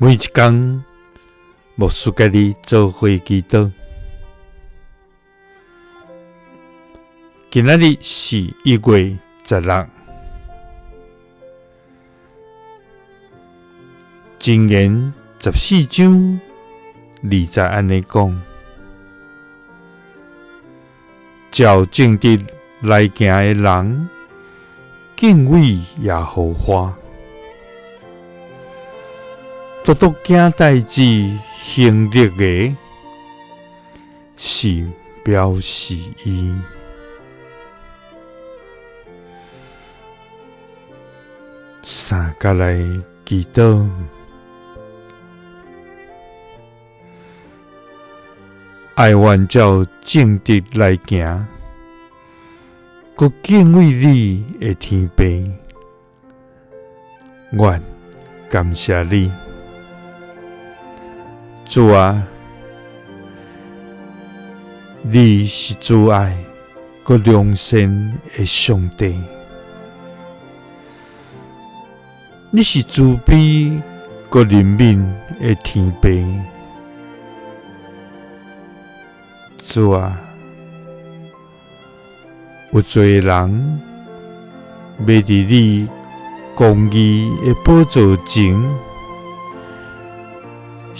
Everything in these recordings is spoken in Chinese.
每一天，牧师甲你做伙祈祷。今仔日是1月16日，箴言14章20安尼讲：照正直来行的人，敬畏耶和华。独独行代志行律的，是表示伊。三甲来祈祷，爱愿照正直来行，佮敬畏你的天父。愿感谢你。主啊，你是慈爱佮良善的上帝，你是慈悲佮怜悯的天父。主啊，有多人要伫你公义的宝座前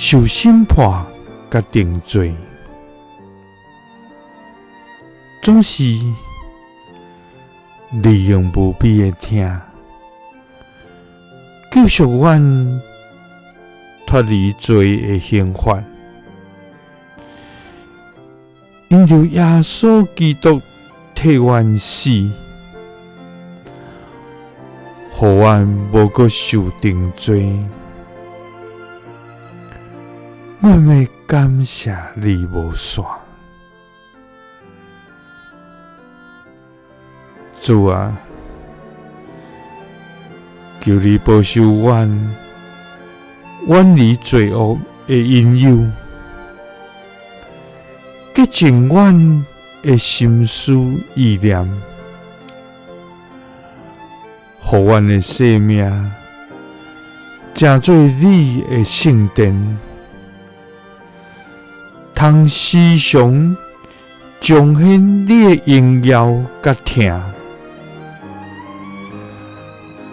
受审判甲定罪，总是利用无比的疼，救赎阮脱离罪的刑罚。因着耶稣基督替阮死，互阮无阁受定罪。阮要感谢你无煞。主啊，求你保守阮远离罪恶的引诱，洁净阮的心思意念，互阮的生命成做你的圣殿，通时常彰显你的荣耀甲疼。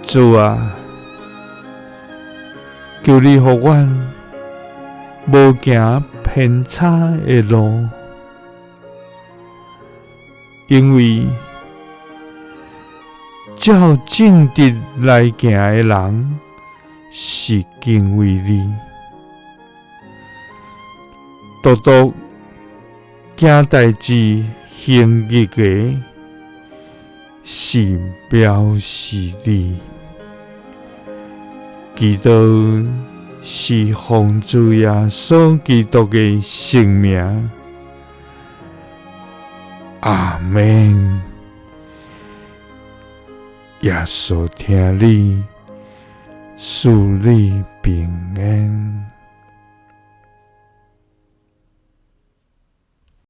主啊，求你互阮无行偏差的路，因为照正直来行的人，是敬畏你。独独行代志行律的，是表示你。祈祷是奉主耶稣基督的圣名，阿们。耶稣听你，赐你平安。